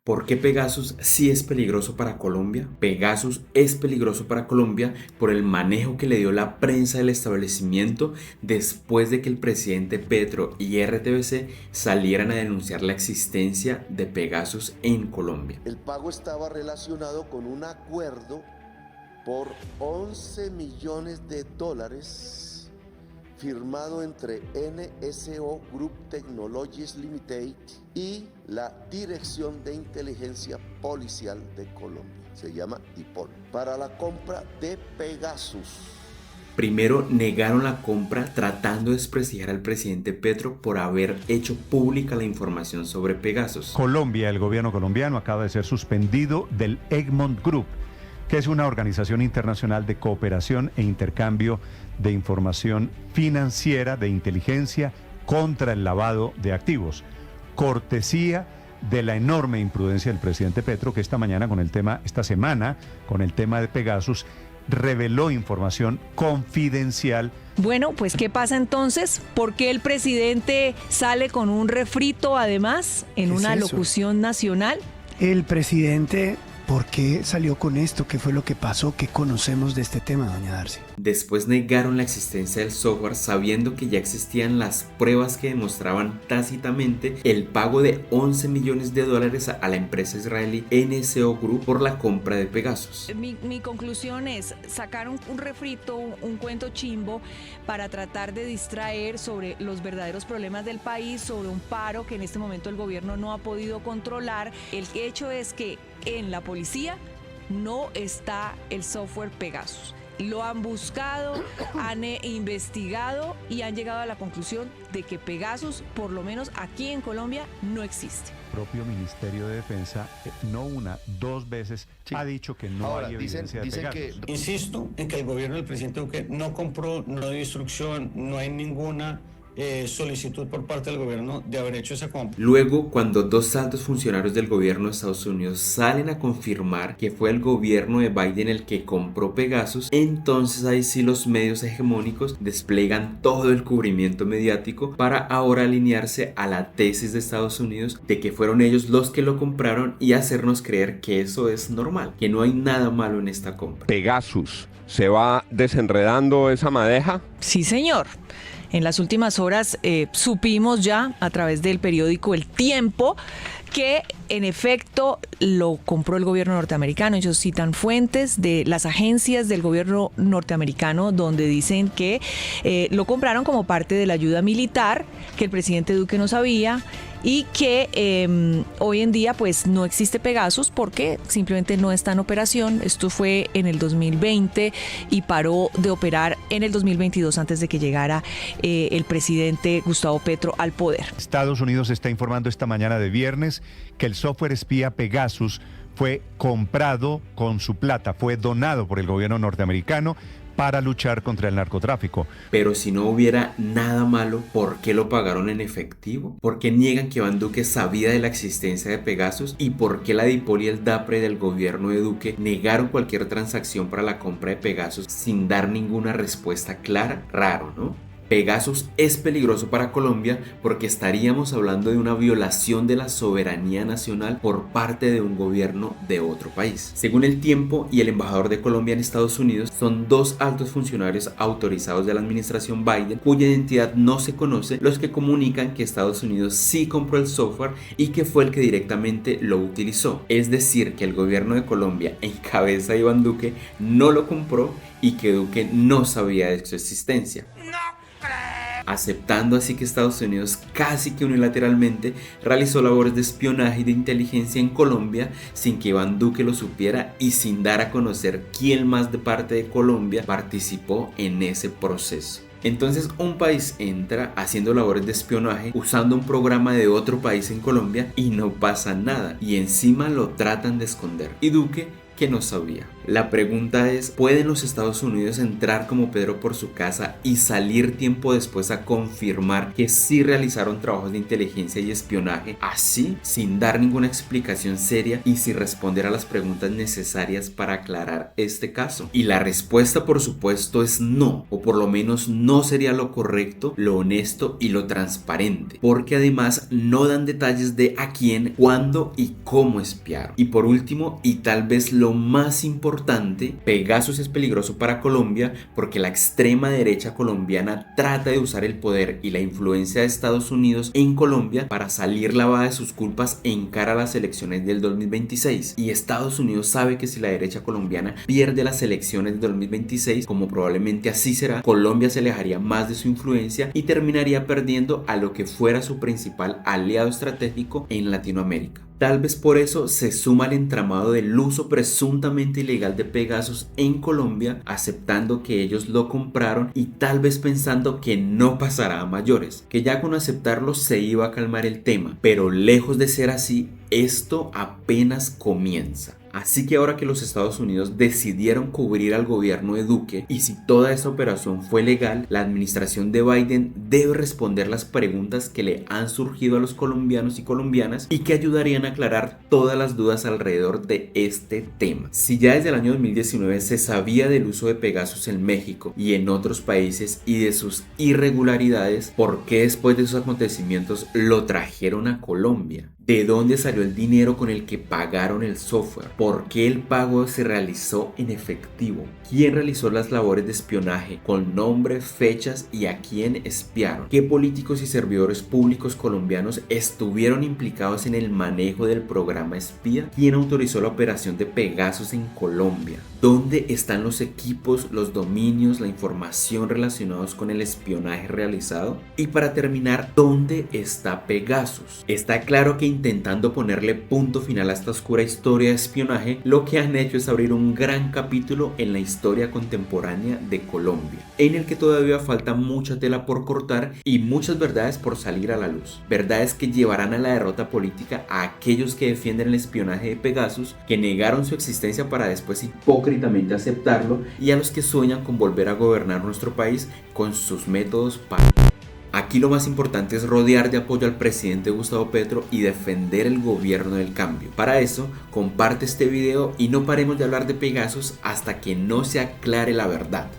¿Por qué Pegasus sí es peligroso para Colombia? Pegasus es peligroso para Colombia por el manejo que le dio la prensa del establecimiento después de que el presidente Petro y RTBC salieran a denunciar la existencia de Pegasus en Colombia. El pago estaba relacionado con un acuerdo por 11 millones de dólares firmado entre NSO Group Technologies Limited y la Dirección de Inteligencia Policial de Colombia, se llama DIPOL, para la compra de Pegasus. Primero negaron la compra tratando de desprestigiar al presidente Petro por haber hecho pública la información sobre Pegasus. Colombia, el gobierno colombiano acaba de ser suspendido del Egmont Group, que es una organización internacional de cooperación e intercambio de información financiera, de inteligencia contra el lavado de activos, cortesía de la enorme imprudencia del presidente Petro, que esta semana, con el tema de Pegasus, reveló información confidencial. Bueno, pues ¿qué pasa entonces? ¿Por qué el presidente sale con un refrito además en una locución nacional? El presidente, ¿por qué salió con esto? ¿Qué fue lo que pasó? ¿Qué conocemos de este tema, doña Darcy? Después negaron la existencia del software sabiendo que ya existían las pruebas que demostraban tácitamente el pago de 11 millones de dólares a la empresa israelí NSO Group por la compra de Pegasus. Mi conclusión es sacar un refrito, un cuento chimbo para tratar de distraer sobre los verdaderos problemas del país, sobre un paro que en este momento el gobierno no ha podido controlar. El hecho es que en la policía no está el software Pegasus. Lo han buscado, han investigado y han llegado a la conclusión de que Pegasus, por lo menos aquí en Colombia, no existe. El propio Ministerio de Defensa, no una, dos veces, ha dicho que no hay evidencia de Pegasus. Insisto en que el gobierno del presidente Duque no compró, no dio instrucción, no hay ninguna solicitud por parte del gobierno de haber hecho esa compra. Luego, cuando dos altos funcionarios del gobierno de Estados Unidos salen a confirmar que fue el gobierno de Biden el que compró Pegasus, entonces ahí sí los medios hegemónicos desplegan todo el cubrimiento mediático para ahora alinearse a la tesis de Estados Unidos de que fueron ellos los que lo compraron y hacernos creer que eso es normal, que no hay nada malo en esta compra. Pegasus, ¿se va desenredando esa madeja? Sí, señor. En las últimas horas supimos ya a través del periódico El Tiempo que en efecto lo compró el gobierno norteamericano. Ellos citan fuentes de las agencias del gobierno norteamericano donde dicen que lo compraron como parte de la ayuda militar, que el presidente Duque no sabía y que hoy en día pues no existe Pegasus porque simplemente no está en operación. Esto fue en el 2020 y paró de operar en el 2022 antes de que llegara el presidente Gustavo Petro al poder. Estados Unidos está informando esta mañana de viernes que el software espía Pegasus fue comprado con su plata, fue donado por el gobierno norteamericano para luchar contra el narcotráfico. Pero si no hubiera nada malo, ¿por qué lo pagaron en efectivo? ¿Por qué niegan que Iván Duque sabía de la existencia de Pegasus? ¿Y por qué la DIPOL y el DAPRE del gobierno de Duque negaron cualquier transacción para la compra de Pegasus sin dar ninguna respuesta clara? Raro, ¿no? Pegasus es peligroso para Colombia porque estaríamos hablando de una violación de la soberanía nacional por parte de un gobierno de otro país. Según El Tiempo y el embajador de Colombia en Estados Unidos, son dos altos funcionarios autorizados de la administración Biden cuya identidad no se conoce los que comunican que Estados Unidos sí compró el software y que fue el que directamente lo utilizó. Es decir, que el gobierno de Colombia en cabeza de Iván Duque no lo compró y que Duque no sabía de su existencia. Aceptando así que Estados Unidos casi que unilateralmente realizó labores de espionaje y de inteligencia en Colombia sin que Iván Duque lo supiera y sin dar a conocer quién más de parte de Colombia participó en ese proceso. Entonces un país entra haciendo labores de espionaje usando un programa de otro país en Colombia y no pasa nada y encima lo tratan de esconder. Y Duque que no sabía. La pregunta es, ¿pueden los Estados Unidos entrar como Pedro por su casa y salir tiempo después a confirmar que sí realizaron trabajos de inteligencia y espionaje así, sin dar ninguna explicación seria y sin responder a las preguntas necesarias para aclarar este caso? Y la respuesta, por supuesto, es no, o por lo menos no sería lo correcto, lo honesto y lo transparente, porque además no dan detalles de a quién, cuándo y cómo espiaron. Y por último, y tal vez lo más importante, Pegasus es peligroso para Colombia porque la extrema derecha colombiana trata de usar el poder y la influencia de Estados Unidos en Colombia para salir lavada de sus culpas en cara a las elecciones del 2026. Y Estados Unidos sabe que si la derecha colombiana pierde las elecciones del 2026, como probablemente así será, Colombia se alejaría más de su influencia y terminaría perdiendo a lo que fuera su principal aliado estratégico en Latinoamérica. Tal vez por eso se suma al entramado del uso presuntamente ilegal de Pegasus en Colombia, aceptando que ellos lo compraron y tal vez pensando que no pasará a mayores, que ya con aceptarlo se iba a calmar el tema, pero lejos de ser así, esto apenas comienza. Así que ahora que los Estados Unidos decidieron cubrir al gobierno de Duque y si toda esa operación fue legal, la administración de Biden debe responder las preguntas que le han surgido a los colombianos y colombianas y que ayudarían a aclarar todas las dudas alrededor de este tema. Si ya desde el año 2019 se sabía del uso de Pegasus en México y en otros países y de sus irregularidades, ¿por qué después de esos acontecimientos lo trajeron a Colombia? ¿De dónde salió el dinero con el que pagaron el software? ¿Por qué el pago se realizó en efectivo? ¿Quién realizó las labores de espionaje? ¿Con nombre, fechas y a quién espiaron? ¿Qué políticos y servidores públicos colombianos estuvieron implicados en el manejo del programa espía? ¿Quién autorizó la operación de Pegasus en Colombia? ¿Dónde están los equipos, los dominios, la información relacionados con el espionaje realizado? Y para terminar, ¿dónde está Pegasus? Está claro que intentando ponerle punto final a esta oscura historia de espionaje, lo que han hecho es abrir un gran capítulo en la historia contemporánea de Colombia, en el que todavía falta mucha tela por cortar y muchas verdades por salir a la luz. Verdades que llevarán a la derrota política a aquellos que defienden el espionaje de Pegasus, que negaron su existencia para después hipócritamente aceptarlo, y a los que sueñan con volver a gobernar nuestro país con sus métodos para... Aquí lo más importante es rodear de apoyo al presidente Gustavo Petro y defender el gobierno del cambio. Para eso, comparte este video y no paremos de hablar de Pegasus hasta que no se aclare la verdad.